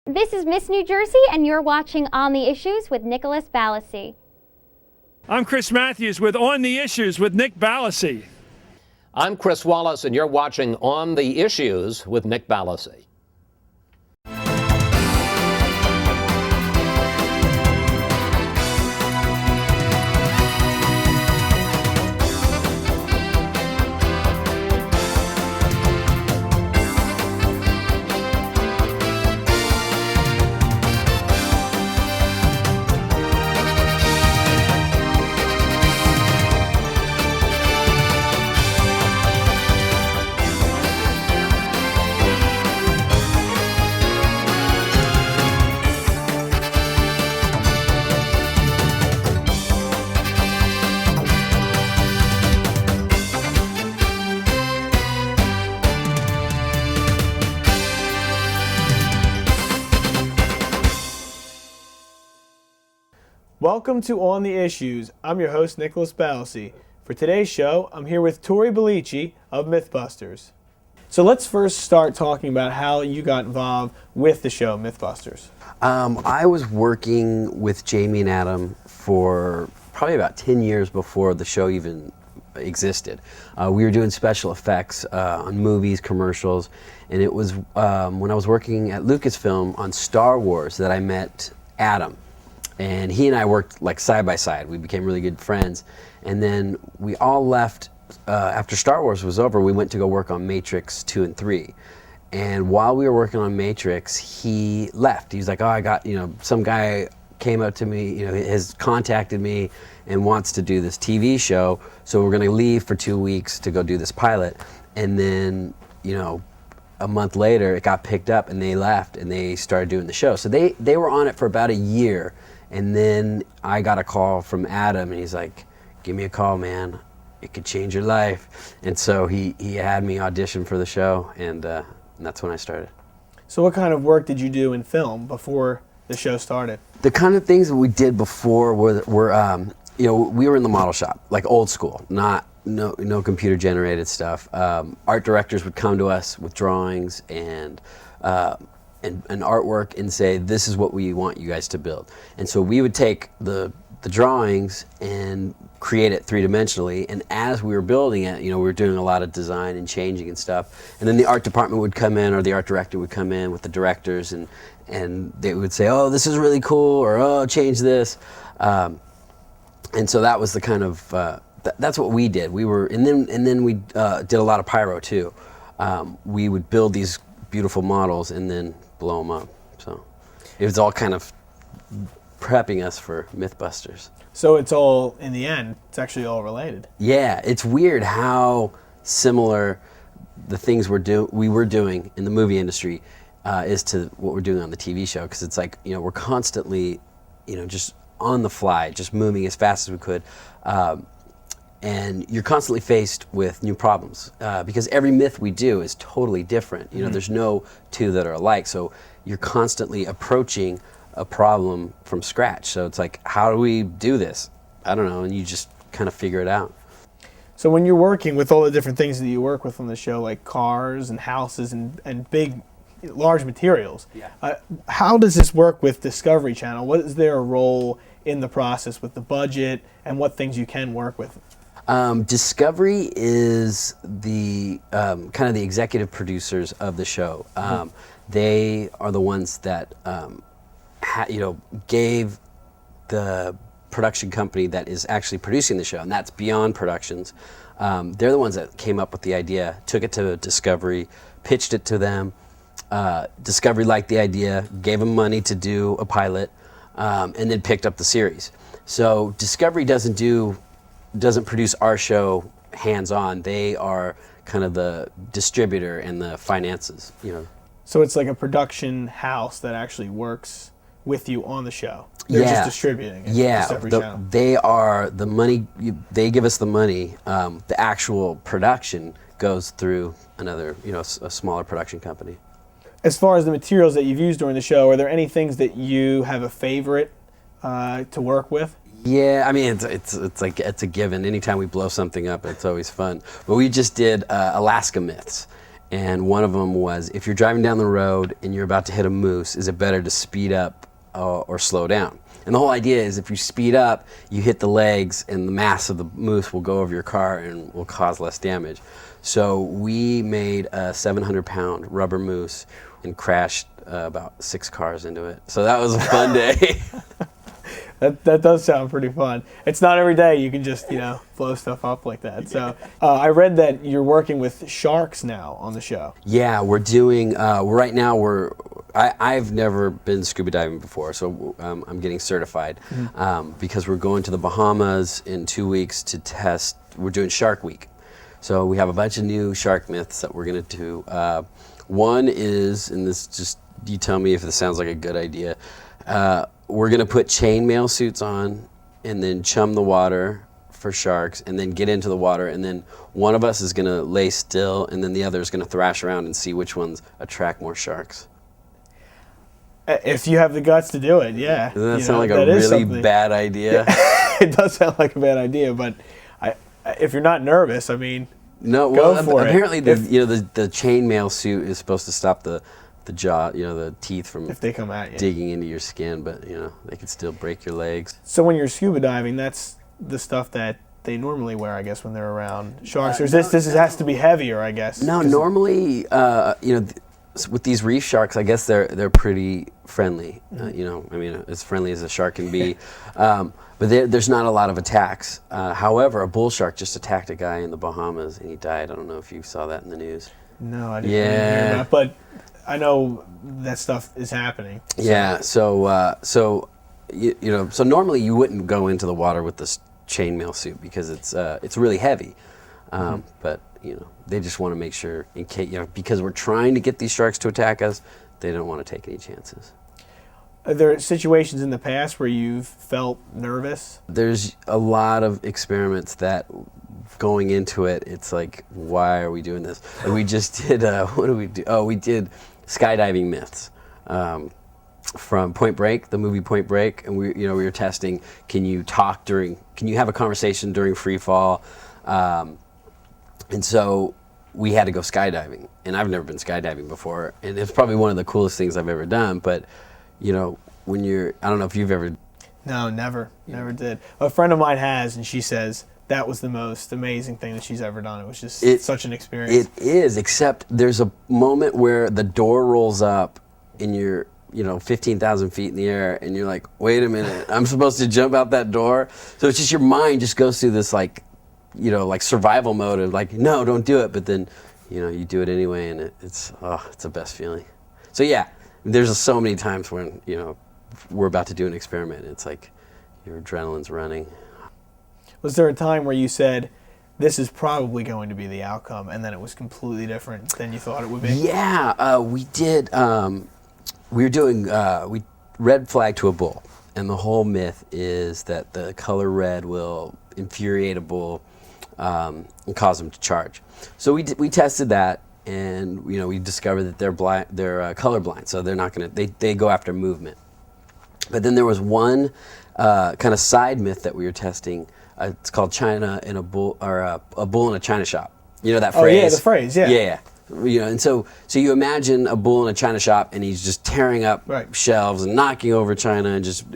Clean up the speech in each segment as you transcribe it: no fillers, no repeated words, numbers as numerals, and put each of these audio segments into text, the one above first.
This is Miss New Jersey, and you're watching On the Issues with Nicholas Ballasy. I'm Chris Matthews with On the Issues with Nick Ballasy. I'm Chris Wallace, and you're watching On the Issues with Nick Ballasy. Welcome to On the Issues. I'm your host, Nicholas Ballasy. For today's show, I'm here with Tori Ballasy of Mythbusters. So let's first start talking about how you got involved with the show, Mythbusters. I was working with Jamie and Adam for probably about 10 years before the show even existed. We were doing special effects on movies, commercials, and it was when I was working at Lucasfilm on Star Wars that I met Adam. And he and I worked like side by side. We became really good friends. And then we all left, after Star Wars was over, we went to go work on Matrix 2 and 3. And while we were working on Matrix, he left. He was like, oh, I got, some guy came up to me, has contacted me and wants to do this TV show. So we're gonna leave for 2 weeks to go do this pilot. And then, a month later, it got picked up and they left and they started doing the show. So they were on it for about a year. And then I got a call from Adam, and he's like, give me a call, man. It could change your life. And so he had me audition for the show, and that's when I started. So what kind of work did you do in film before the show started? The kind of things that we did before were we were in the model shop, like old school, no computer generated stuff. Art directors would come to us with drawings and artwork and say, this is what we want you guys to build. And so we would take the drawings and create it three-dimensionally, and as we were building it, we were doing a lot of design and changing and stuff. And then the art department would come in, or the art director would come in with the directors, and they would say, oh, this is really cool, or oh, change this. And so that was the kind of, that's what we did. And then we did a lot of pyro too. We would build these beautiful models and then blow them up. So it was all kind of prepping us for Mythbusters. So it's all, in the end, it's actually all related. Yeah, it's weird how similar the things we were doing in the movie industry is to what we're doing on the TV show, because it's like, we're constantly, just on the fly, just moving as fast as we could. And you're constantly faced with new problems because every myth we do is totally different. There's no two that are alike. So you're constantly approaching a problem from scratch. So it's like, how do we do this? I don't know. And you just kind of figure it out. So when you're working with all the different things that you work with on the show, like cars and houses and big, large materials, how does this work with Discovery Channel? What is their role in the process with the budget and what things you can work with? Discovery is the kind of the executive producers of the show. They are the ones that gave the production company that is actually producing the show, and that's Beyond Productions. They're the ones that came up with the idea, took it to Discovery, pitched it to them. Discovery liked the idea, gave them money to do a pilot, and then picked up the series. So Discovery doesn't produce our show hands-on. They are kind of the distributor and the finances, So it's like a production house that actually works with you on the show. They're just distributing it. Yeah, Channel. They are the money. They give us the money. The actual production goes through another, a smaller production company. As far as the materials that you've used during the show, are there any things that you have a favorite to work with? Yeah, I mean, it's a given. Anytime we blow something up, it's always fun. But we just did Alaska Myths, And one of them was, if you're driving down the road and you're about to hit a moose, is it better to speed up or slow down? And the whole idea is if you speed up, you hit the legs and the mass of the moose will go over your car and will cause less damage. So we made a 700-pound rubber moose and crashed about 6 cars into it. So that was a fun day. That does sound pretty fun. It's not every day you can just, blow stuff up like that. So I read that you're working with sharks now on the show. Yeah, we're doing, right now I've never been scuba diving before, so I'm getting certified because we're going to the Bahamas in 2 weeks to test, we're doing Shark Week. So we have a bunch of new shark myths that we're going to do. One is, and this just, you tell me if this sounds like a good idea, we're going to put chainmail suits on and then chum the water for sharks and then get into the water, and then one of us is going to lay still and then the other is going to thrash around and see which ones attract more sharks. If you have the guts to do it, yeah. Doesn't that sound like a really bad idea? It does sound like a bad idea, but if you're not nervous, I mean, no. Go for it. Apparently, the chainmail suit is supposed to stop the jaw, the teeth from if they come at you, digging into your skin, but they can still break your legs. So when you're scuba diving, that's the stuff that they normally wear, I guess, when they're around sharks. Or this has to be heavier, I guess. No, normally, with these reef sharks, I guess they're pretty friendly. As friendly as a shark can be. But there's not a lot of attacks. However, a bull shark just attacked a guy in the Bahamas and he died. I don't know if you saw that in the news. No, I didn't hear that. But I know that stuff is happening. So. Yeah. So normally you wouldn't go into the water with this chainmail suit because it's really heavy. But they just want to make sure in case because we're trying to get these sharks to attack us, they don't want to take any chances. Are there situations in the past where you've felt nervous? There's a lot of experiments that going into it, it's like, why are we doing this? Like we just did, what did we do? Oh, we did skydiving myths from Point Break, the movie Point Break. And we were testing, can you have a conversation during free fall? And so we had to go skydiving. And I've never been skydiving before. And it's probably one of the coolest things I've ever done. But when I don't know if you've ever... No, never did. A friend of mine has, and she says that was the most amazing thing that she's ever done. It was just such an experience. It is, except there's a moment where the door rolls up and you're, 15,000 feet in the air, and you're like, wait a minute, I'm supposed to jump out that door? So it's just your mind just goes through this like survival mode of like, no, don't do it. But then, you do it anyway, and it's the best feeling. So yeah. There's so many times when, we're about to do an experiment. It's like your adrenaline's running. Was there a time where you said, this is probably going to be the outcome, and then it was completely different than you thought it would be? Yeah, we did. We red flag to a bull. And the whole myth is that the color red will infuriate a bull and cause them to charge. So we tested that. And we discovered that they're colorblind, so they're not they go after movement. But then there was one kind of side myth that we were testing. It's called China in a bull, or a bull in a china shop. That phrase? Oh yeah, the phrase. Yeah. Yeah. And so you imagine a bull in a china shop, and he's just tearing up shelves and knocking over china and just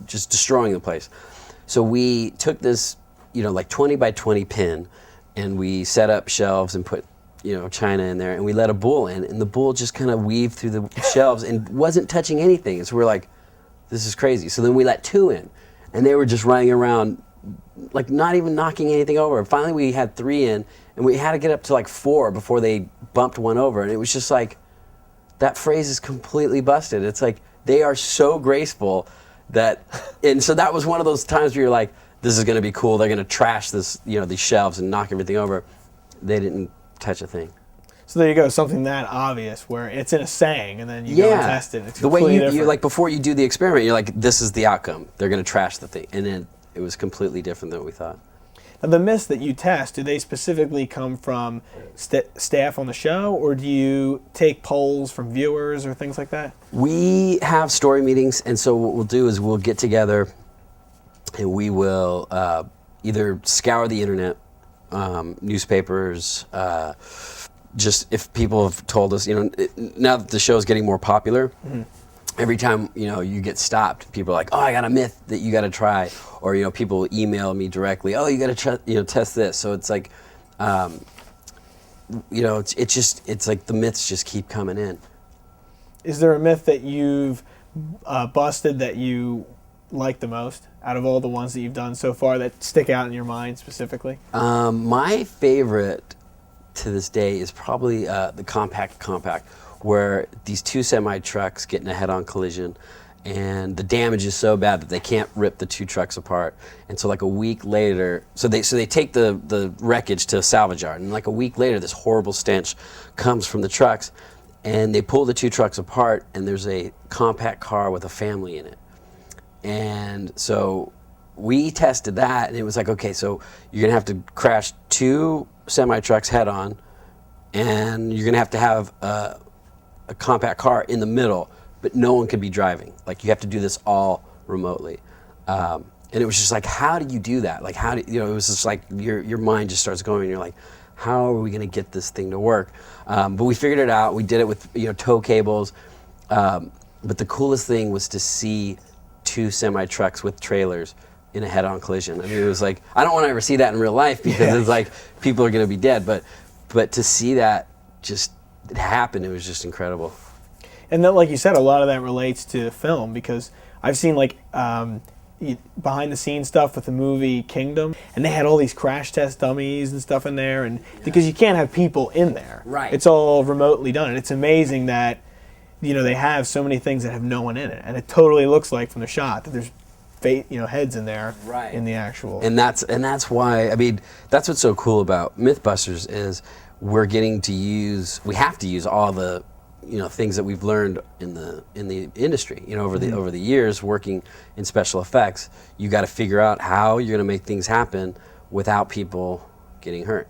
destroying the place. So we took this 20 by 20 pin, and we set up shelves and put china in there, and we let a bull in, and the bull just kind of weaved through the shelves and wasn't touching anything. And so we're like, this is crazy. So then we let 2 in, and they were just running around, like not even knocking anything over. And finally we had 3 in, and we had to get up to like 4 before they bumped 1 over. And it was just like, that phrase is completely busted. It's like, they are so graceful and so that was one of those times where you're like, this is going to be cool. They're going to trash this, these shelves and knock everything over. They didn't touch a thing. So there you go, something that obvious where it's in a saying, and then you go and test it. It's the way you like before you do the experiment, you're like, this is the outcome. They're going to trash the thing, and then it was completely different than we thought. Now, the myths that you test, do they specifically come from staff on the show, or do you take polls from viewers or things like that? We have story meetings, and so what we'll do is we'll get together, and we will either scour the internet, newspapers, just if people have told us, now that the show is getting more popular, every time you get stopped, people are like, "Oh, I got a myth that you got to try," or people email me directly, "Oh, you got to test this." So it's like, it's like the myths just keep coming in. Is there a myth that you've busted that you like the most out of all the ones that you've done so far that stick out in your mind specifically? My favorite to this day is probably the compact, where these two semi-trucks get in a head-on collision, and the damage is so bad that they can't rip the two trucks apart. And so like a week later, so they take the wreckage to a salvage yard, and like a week later, this horrible stench comes from the trucks, and they pull the two trucks apart, and there's a compact car with a family in it. And so we tested that, and it was like, okay, so you're gonna have to crash two semi-trucks head-on, and you're gonna have a compact car in the middle, but no one could be driving. Like, you have to do this all remotely. And it was just like, how do you do that? Like, how do it was just like your mind just starts going, and you're like, how are we gonna get this thing to work? But we figured it out. We did it with tow cables. But the coolest thing was to see two semi-trucks with trailers in a head-on collision. I mean, it was like, I don't want to ever see that in real life, because it's like people are gonna be dead. But to see that just happen, it was just incredible. And then, like you said, a lot of that relates to film, because I've seen like behind the scenes stuff with the movie Kingdom, and they had all these crash test dummies and stuff in there, and because you can't have people in there, right? It's all remotely done, and it's amazing that they have so many things that have no one in it, and it totally looks like from the shot that there's heads in there, right, in the actual. And that's why, I mean, that's what's so cool about Mythbusters is we have to use all the things that we've learned in the industry, over the years working in special effects. You got to figure out how you're going to make things happen without people getting hurt.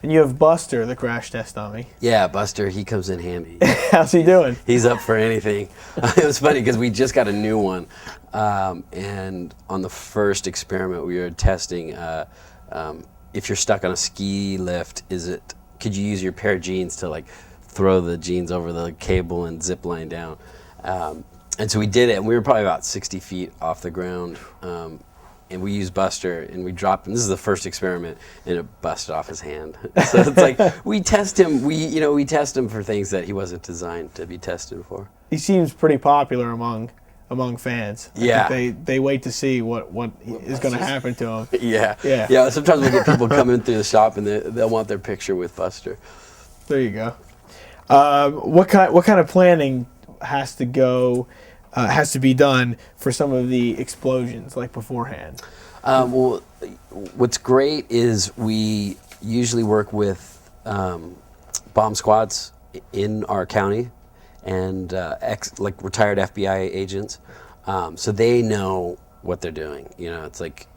And you have Buster, the crash test dummy. Yeah, Buster, he comes in handy. How's he doing? He's up for anything. It was funny because we just got a new one, and on the first experiment we were testing, if you're stuck on a ski lift, could you use your pair of jeans to like throw the jeans over the cable and zip line down? And so we did it, and we were probably about 60 feet off the ground, and we used Buster, and we dropped him. This is the first experiment, and it busted off his hand. So it's like we test him. We test him for things that he wasn't designed to be tested for. He seems pretty popular among fans. Yeah, I think they wait to see what is going to happen to him. Yeah. Sometimes we get people coming through the shop, and they'll want their picture with Buster. There you go. What kind of planning has to be done for some of the explosions, like beforehand? Well, what's great is we usually work with bomb squads in our county, and like retired FBI agents, so they know what they're doing. It's like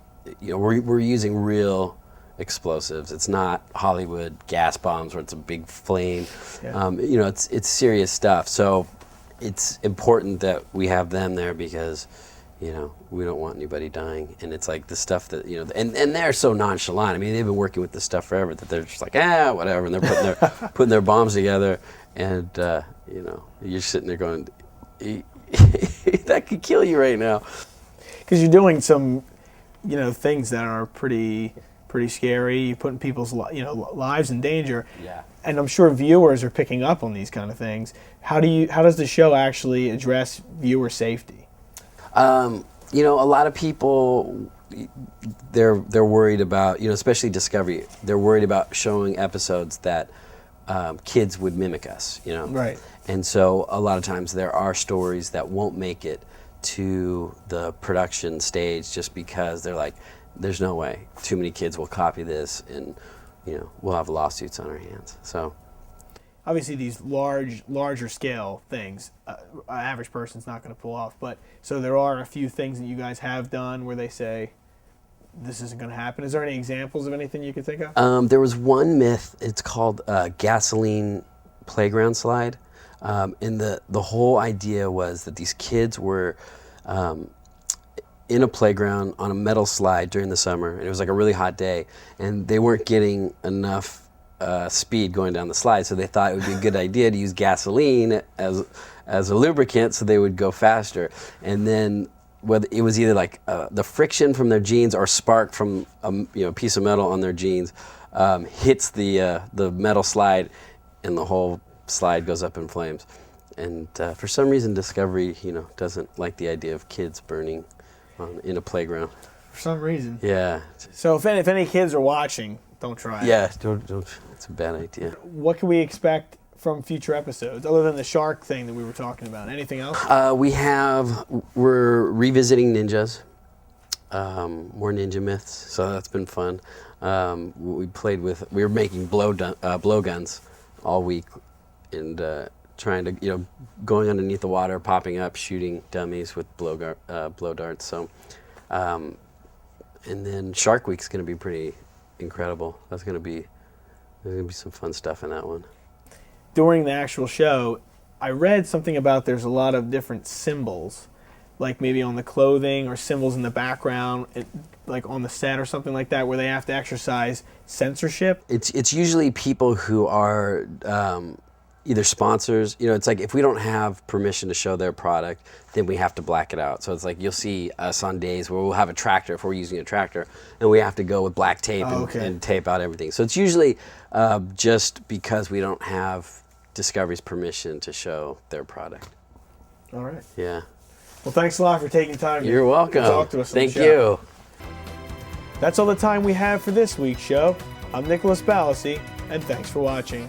we're using real explosives. It's not Hollywood gas bombs where it's a big flame. Yeah. It's serious stuff. So it's important that we have them there, because we don't want anybody dying. And it's like the stuff that and they're so nonchalant. I mean, they've been working with this stuff forever that they're just like, whatever, and they're putting their bombs together, and you're sitting there going, that could kill you right now, because you're doing some things that are pretty scary. You're putting people's lives in danger. Yeah. And I'm sure viewers are picking up on these kind of things. How does the show actually address viewer safety? A lot of people, they're worried about, especially Discovery, they're worried about showing episodes that kids would mimic us, Right. And so a lot of times there are stories that won't make it to the production stage just because they're like, there's no way too many kids will copy this, and we'll have lawsuits on our hands. So obviously these larger scale things, an average person's not going to pull off. But so there are a few things that you guys have done where they say this isn't going to happen. Is there any examples of anything you could think of? There was one myth. It's called gasoline playground slide, and the whole idea was that these kids were in a playground on a metal slide during the summer, and it was like a really hot day, and they weren't getting enough speed going down the slide, so they thought it would be a good idea to use gasoline as a lubricant, so they would go faster. And then whether it was either like the friction from their jeans or spark from a piece of metal on their jeans hits the metal slide, and the whole slide goes up in flames. And for some reason, Discovery, doesn't like the idea of kids burning in a playground. For some reason. Yeah. So if any kids are watching, don't try it. Yeah, don't. It's a bad idea. What can we expect from future episodes, other than the shark thing that we were talking about? Anything else? We're revisiting ninjas, more ninja myths, so that's been fun. We were making blow guns all week, and trying to, going underneath the water, popping up, shooting dummies with blow darts. So, and then Shark Week's going to be pretty incredible. There's going to be some fun stuff in that one. During the actual show, I read something about there's a lot of different symbols, like maybe on the clothing or symbols in the background, like on the set or something like that, where they have to exercise censorship. It's usually people who are either sponsors. It's like if we don't have permission to show their product, then we have to black it out. So it's like you'll see us on days where we'll have a tractor, if we're using a tractor, and we have to go with black tape and tape out everything. So it's usually just because we don't have Discovery's permission to show their product. All right. Yeah. Well, thanks a lot for taking time. You're welcome. To talk to us. Thank you. That's all the time we have for this week's show. I'm Nicholas Ballasy, and thanks for watching.